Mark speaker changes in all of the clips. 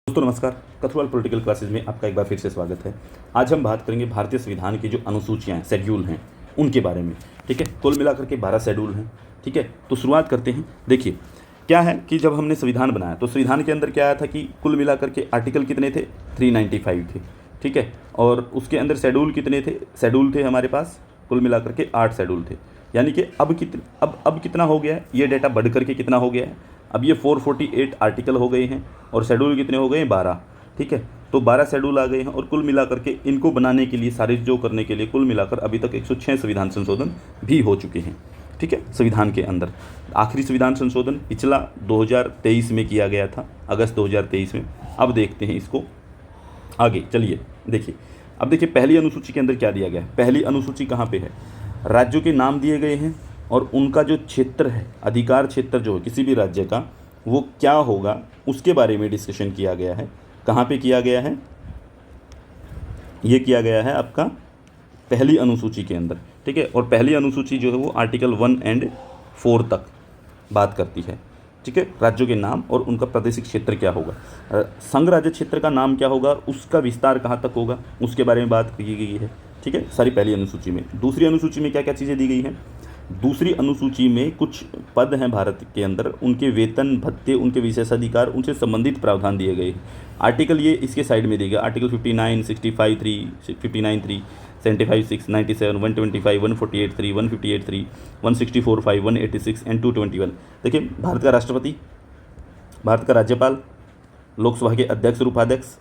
Speaker 1: दोस्तों नमस्कार। कथुआल political classes में आपका एक बार फिर से स्वागत है। आज हम बात करेंगे भारतीय संविधान की जो अनुसूचियाँ हैं, शेड्यूल हैं, उनके बारे में। ठीक है, कुल मिलाकर के 12 शेड्यूल हैं। ठीक है, तो शुरुआत करते हैं। देखिए क्या है कि जब हमने संविधान बनाया तो संविधान के अंदर क्या आया था कि कुल मिलाकर के आर्टिकल कितने थे, 395 थे। ठीक है, और उसके अंदर शेड्यूल कितने थे, शेड्यूल थे हमारे पास कुल मिलाकर के 8 शेड्यूल थे। यानी कि अब कितना हो गया है, ये डेटा बढ़ करके कितना हो गया है, अब ये 448 आर्टिकल हो गए हैं और शेड्यूल कितने हो गए हैं, 12। ठीक है, तो 12 शेड्यूल आ गए हैं और कुल मिलाकर के इनको बनाने के लिए, सारे जो करने के लिए कुल मिलाकर अभी तक 106 संविधान संशोधन भी हो चुके हैं। ठीक है, संविधान के अंदर आखिरी संविधान संशोधन पिछला 2023 में किया गया था, अगस्त 2023 में। अब देखते हैं इसको आगे। चलिए देखिए, अब देखिए पहली अनुसूची के अंदर क्या दिया गया है। पहली अनुसूची कहाँ पे है, राज्यों के नाम दिए गए हैं और उनका जो क्षेत्र है, अधिकार क्षेत्र जो है किसी भी राज्य का, वो क्या होगा उसके बारे में डिस्कशन किया गया है। कहाँ पे किया गया है, ये किया गया है आपका पहली अनुसूची के अंदर। ठीक है, और पहली अनुसूची जो है वो आर्टिकल 1 और 4 तक बात करती है। ठीक है, राज्यों के नाम और उनका प्रादेशिक क्षेत्र क्या होगा, संघ राज्य क्षेत्र का नाम क्या होगा, उसका विस्तार कहाँ तक होगा, उसके बारे में बात की गई है। ठीक है, सारी पहली अनुसूची में। दूसरी अनुसूची में क्या क्या चीज़ें दी गई हैं, दूसरी अनुसूची में कुछ पद हैं भारत के अंदर, उनके वेतन भत्ते, उनके विशेषाधिकार, उनसे संबंधित प्रावधान दिए गए हैं। आर्टिकल ये इसके साइड में दिए गए, आर्टिकल 59, 65(3), 59(3), 75(6), 97, 125, 148(3), 158(3), 164(5), 186 एंड 221। देखिए, भारत का राष्ट्रपति, भारत का राज्यपाल, लोकसभा के अध्यक्ष और उपाध्यक्ष,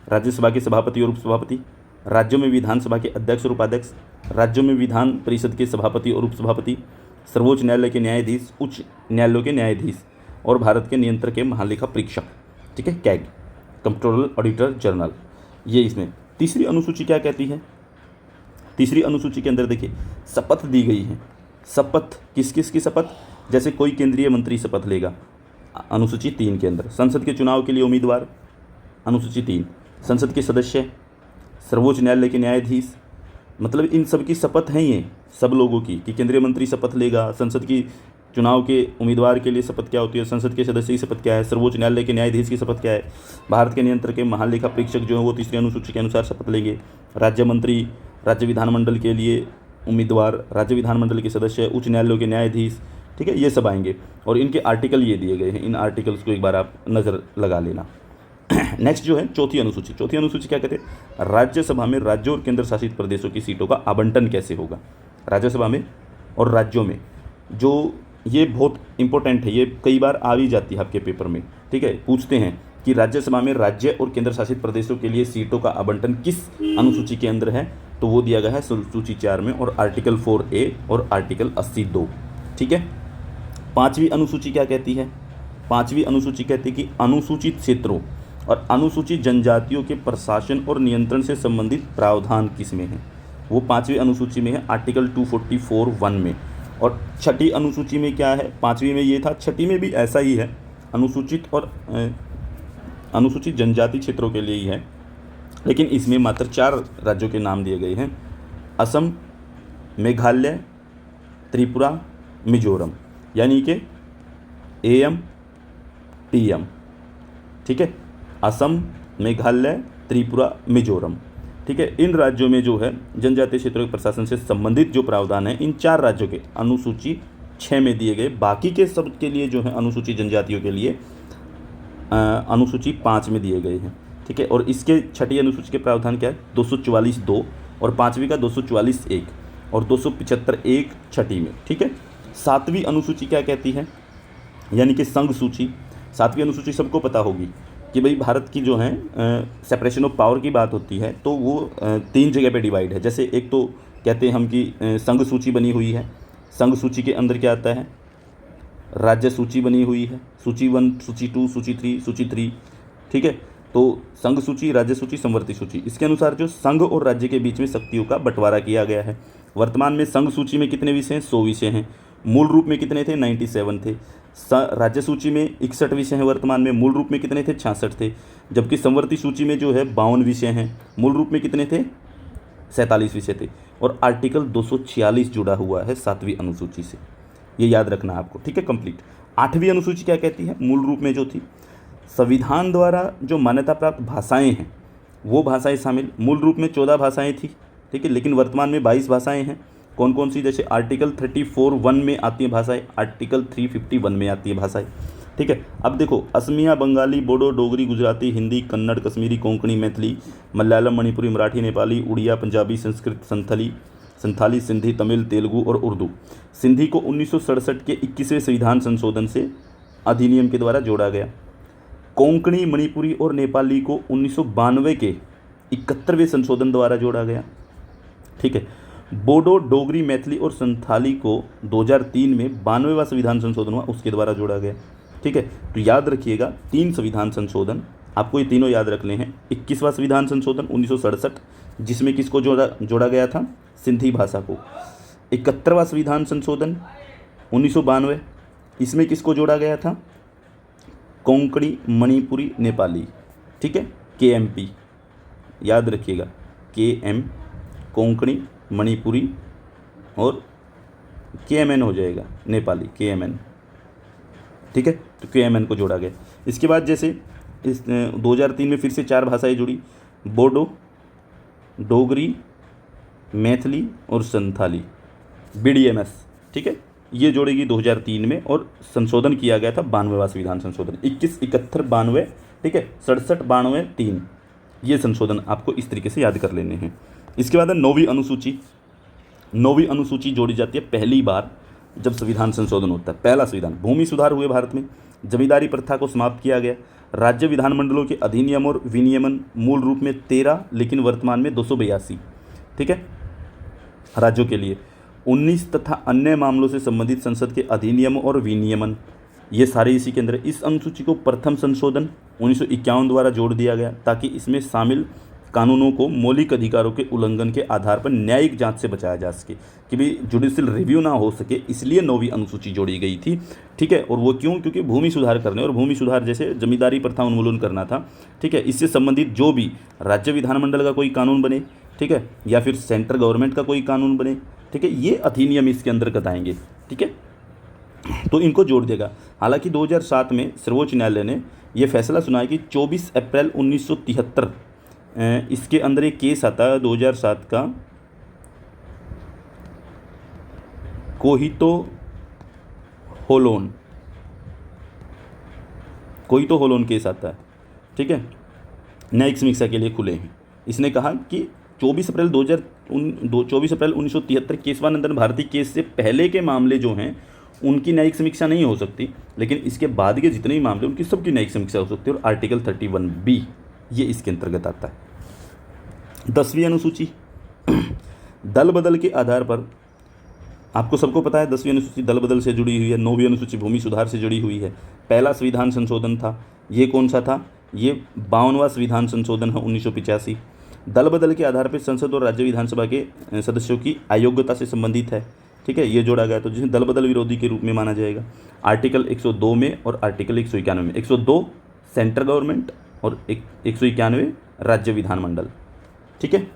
Speaker 1: राज्यसभा के सभापति और उपसभापति, राज्यों में विधानसभा के अध्यक्ष और उपाध्यक्ष, राज्यों में विधान परिषद के सभापति और उपसभापति, सर्वोच्च न्यायालय के न्यायाधीश, उच्च न्यायालयों के न्यायाधीश और भारत के नियंत्रक के महालेखा परीक्षक। ठीक है, कैग, कंट्रोलर ऑडिटर जनरल, ये इसमें। तीसरी अनुसूची क्या कहती है, तीसरी अनुसूची के अंदर देखिए शपथ दी गई है। शपथ किस किस की शपथ, जैसे कोई केंद्रीय मंत्री शपथ लेगा, अनुसूची 3 के अंदर। संसद के चुनाव के लिए उम्मीदवार, अनुसूची 3। संसद के सदस्य, सर्वोच्च न्यायालय के न्यायाधीश, मतलब इन सब की शपथ हैं ये सब लोगों की, कि केंद्रीय मंत्री शपथ लेगा, संसद की चुनाव के उम्मीदवार के लिए शपथ क्या होती है, संसद के सदस्य की शपथ क्या है, सर्वोच्च न्यायालय के न्यायाधीश की शपथ क्या है, भारत के नियंत्रक के महालेखा परीक्षक जो है वो तीसरी अनुसूची के अनुसार शपथ लेंगे, राज्य मंत्री, राज्य विधानमंडल के लिए उम्मीदवार, राज्य विधानमंडल के सदस्य, उच्च न्यायालयों के न्यायाधीश। ठीक है, ये सब आएंगे और इनके आर्टिकल ये दिए गए हैं। इन आर्टिकल्स को एक बार आप नज़र लगा लेना। नेक्स्ट जो है चौथी अनुसूची। चौथी अनुसूची क्या कहते हैं, राज्यसभा में राज्यों और केंद्र शासित प्रदेशों की सीटों का आवंटन कैसे होगा। राज्यसभा में और राज्यों में, जो ये बहुत इंपॉर्टेंट है, ये कई बार आ भी जाती है आपके पेपर में। ठीक है, पूछते हैं कि राज्यसभा में राज्य और केंद्र शासित प्रदेशों के लिए सीटों का आवंटन किस अनुसूची के अंदर है, तो वो दिया गया है सूची 4 में और आर्टिकल 4A और आर्टिकल 80(2). ठीक है, पाँचवीं अनुसूची क्या कहती है, पाँचवीं अनुसूची कहती है कि अनुसूचित क्षेत्रों और अनुसूचित जनजातियों के प्रशासन और नियंत्रण से संबंधित प्रावधान किस में है, वो पाँचवीं अनुसूची में है, आर्टिकल 244(1) में। और छठी अनुसूची में क्या है, पाँचवीं में ये था, छठी में भी ऐसा ही है, अनुसूचित और अनुसूचित जनजाति क्षेत्रों के लिए ही है, लेकिन इसमें मात्र 4 राज्यों के नाम दिए गए हैं, असम, मेघालय, त्रिपुरा, मिजोरम, यानी कि AM, PM। ठीक है, असम, मेघालय, त्रिपुरा, मिजोरम। ठीक है, इन राज्यों में जो है जनजातीय क्षेत्रों के प्रशासन से संबंधित जो प्रावधान है, इन 4 राज्यों के अनुसूची 6 में दिए गए। बाकी के सब के लिए जो है अनुसूचित जनजातियों के लिए अनुसूची 5 में दिए गए हैं। ठीक है, और इसके छठी अनुसूची के प्रावधान क्या है, 244(2) और पाँचवीं का 244(1) और 275(1) छठी में। ठीक है, सातवीं अनुसूची क्या कहती है, यानी कि संघ सूची। सातवीं अनुसूची सबको पता होगी कि भाई भारत की जो है सेपरेशन ऑफ पावर की बात होती है तो वो 3 जगह पे डिवाइड है। जैसे एक तो कहते हैं हम कि संघ सूची बनी हुई है, संघ सूची के अंदर क्या आता है, राज्य सूची बनी हुई है, सूची 1, सूची 2, सूची 3, सूची 3। ठीक है, तो संघ सूची, राज्य सूची, संवर्ती सूची, इसके अनुसार जो संघ और राज्य के बीच में शक्तियों का बंटवारा किया गया है। वर्तमान में संघ सूची में कितने विषय हैं, 100 विषय हैं। मूल रूप में कितने थे, 97 थे। राज्य सूची में 61 विषय हैं वर्तमान में, मूल रूप में कितने थे, 66 थे। जबकि संवर्ती सूची में जो है 52 विषय हैं, मूल रूप में कितने थे, 47 विषय थे। और आर्टिकल 246 जुड़ा हुआ है 7वीं अनुसूची से, ये याद रखना आपको। ठीक है, कंप्लीट। 8वीं अनुसूची क्या कहती है, मूल रूप में जो थी संविधान द्वारा जो मान्यता प्राप्त भाषाएं हैं वो भाषाएं शामिल, मूल रूप में 14 भाषाएं थी, ठीक है, लेकिन वर्तमान में 22 भाषाएं हैं। कौन कौन सी? जैसे आर्टिकल 34(1) में आती हैं भाषाएं, आर्टिकल 351 में आती है भाषाएं, ठीक है। अब देखो, असमिया, बंगाली, बोडो, डोगरी, गुजराती, हिंदी, कन्नड़, कश्मीरी, कोंकणी, मैथिली, मलयालम, मणिपुरी, मराठी, नेपाली, उड़िया, पंजाबी, संस्कृत, संथाली, सिंधी, तमिल, तेलुगु और उर्दू। सिंधी को 1967 के 21वें संविधान संशोधन से अधिनियम के द्वारा जोड़ा गया। कोंकणी, मणिपुरी और नेपाली को 1992 के 71वें संशोधन द्वारा जोड़ा गया, ठीक है। बोडो, डोगरी, मैथिली और संथाली को 2003 में 92वां संविधान संशोधन हुआ, उसके द्वारा जोड़ा गया, ठीक है। तो याद रखिएगा 3 संविधान संशोधन, आपको ये तीनों याद रखने हैं। 21वां संविधान संशोधन 1967, जिसमें किसको जोड़ा गया था? सिंधी भाषा को। 71वां संविधान संशोधन 1992, इसमें किसको जोड़ा गया था? कोंकणी, मणिपुरी, नेपाली, ठीक है, KMP, याद रखिएगा KM, कोंकणी, मणिपुरी और KMN हो जाएगा, नेपाली KMN, ठीक है। तो KMN को जोड़ा गया। इसके बाद जैसे इस 2003 में फिर से 4 भाषाएं जुड़ी, बोडो, डोगरी, मैथिली और संथाली, BDMS, ठीक है, ये जोड़ेगी 2003 में, और संशोधन किया गया था 92वां संविधान संशोधन, 21, 71, 92, ठीक है, 67, 92, 3, ये संशोधन आपको इस तरीके से याद कर लेने हैं। इसके बाद है 9वीं अनुसूची। 9वीं अनुसूची जोड़ी जाती है पहली बार जब संविधान संशोधन होता है। पहला संविधान, भूमि सुधार हुए भारत में, जमींदारी प्रथा को समाप्त किया गया, राज्य विधानमंडलों के अधिनियम और विनियमन मूल रूप में 13, लेकिन वर्तमान में 282, ठीक है, राज्यों के लिए। 19 तथा अन्य मामलों से संबंधित संसद के अधिनियम और विनियमन, ये सारे इसी के अंदर। इस अनुसूची को प्रथम संशोधन 1951 द्वारा जोड़ दिया गया, ताकि इसमें शामिल कानूनों को मौलिक अधिकारों के उल्लंघन के आधार पर न्यायिक जांच से बचाया जा सके, कि भाई जुडिशियल रिव्यू ना हो सके, इसलिए 9वीं अनुसूची जोड़ी गई थी, ठीक है। और वो क्यों? क्योंकि भूमि सुधार करने, और भूमि सुधार जैसे जमींदारी प्रथा उन्मूलन करना था, ठीक है। इससे संबंधित जो भी राज्य विधानमंडल का कोई कानून बने, ठीक है, या फिर सेंट्रल गवर्नमेंट का कोई कानून बने, ठीक है, ये अधिनियम इसके अंतर्गत आएंगे, ठीक है, तो इनको जोड़ देगा। हालांकि 2007 में सर्वोच्च न्यायालय ने यह फैसला सुनाया कि 24 अप्रैल 1973 इसके अंदर एक केस आता है 2007 का, कोहितो होलोन केस आता है, ठीक है, न्यायिक समीक्षा के लिए खुले हैं। इसने कहा कि 24 अप्रैल 1973 केशवानंदन भारती केस से पहले के मामले जो हैं उनकी न्यायिक समीक्षा नहीं हो सकती, लेकिन इसके बाद के जितने भी मामले उनकी सबकी न्यायिक समीक्षा हो सकती है, और आर्टिकल 31B ये इसके अंतर्गत आता है। 10वीं अनुसूची, दल बदल के आधार पर, आपको सबको पता है 10वीं अनुसूची दल बदल से जुड़ी हुई है। 9वीं अनुसूची भूमि सुधार से जुड़ी हुई है। पहला संविधान संशोधन था, ये कौन सा था? ये 52वां संविधान संशोधन है 1985। दल बदल के आधार पर संसद और राज्य विधानसभा के सदस्यों की अयोग्यता से संबंधित है, ठीक है, ये जोड़ा गया, तो जिसे दल बदल विरोधी के रूप में माना जाएगा। आर्टिकल 102 में और आर्टिकल 191 में, 102 सेंट्रल गवर्नमेंट और 191 राज्य विधानमंडल, ठीक है,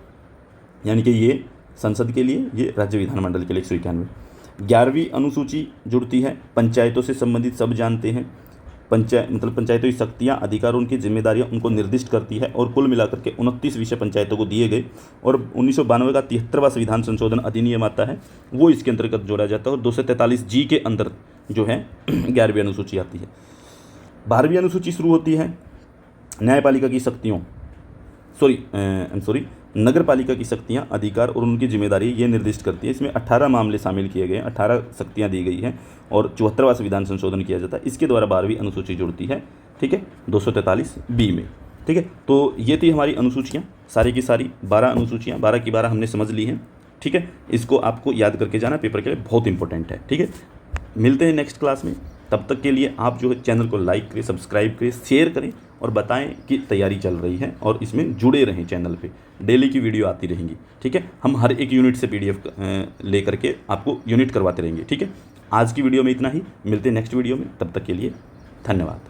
Speaker 1: यानी कि ये संसद के लिए, ये राज्य विधानमंडल के लिए 191। 11वीं अनुसूची जुड़ती है पंचायतों से संबंधित, सब जानते हैं, पंचायतों की शक्तियाँ, अधिकार, उनकी जिम्मेदारियाँ उनको निर्दिष्ट करती है, और कुल मिलाकर के 29 विषय पंचायतों को दिए गए। और 1992 का 73वां संविधान संशोधन अधिनियम आता है, वो इसके अंतर्गत जोड़ा जाता है, और 243G के अंदर जो है 11वीं अनुसूची आती है। 12वीं अनुसूची शुरू होती है न्यायपालिका की शक्तियों, नगर पालिका की शक्तियाँ, अधिकार और उनकी जिम्मेदारी ये निर्दिष्ट करती है। इसमें 18 मामले शामिल किए गए हैं, 18 शक्तियाँ दी गई हैं, और 74वां संविधान संशोधन किया जाता है। इसके द्वारा 12वीं अनुसूची जुड़ती है, ठीक है, 243B में, ठीक है। तो ये थी हमारी अनुसूचियाँ, सारी की सारी 12 अनुसूचियाँ, 12 की 12 हमने समझ ली हैं, ठीक है। इसको आपको याद करके जाना, पेपर के लिए बहुत इंपॉर्टेंट है, ठीक है। मिलते हैं नेक्स्ट क्लास में, तब तक के लिए आप जो है चैनल को लाइक करें, सब्सक्राइब करें, शेयर करें, और बताएं कि तैयारी चल रही है, और इसमें जुड़े रहें। चैनल पे डेली की वीडियो आती रहेंगी, ठीक है। हम हर एक यूनिट से PDF लेकर के आपको यूनिट करवाते रहेंगे, ठीक है। आज की वीडियो में इतना ही, मिलते हैं नेक्स्ट वीडियो में, तब तक के लिए धन्यवाद।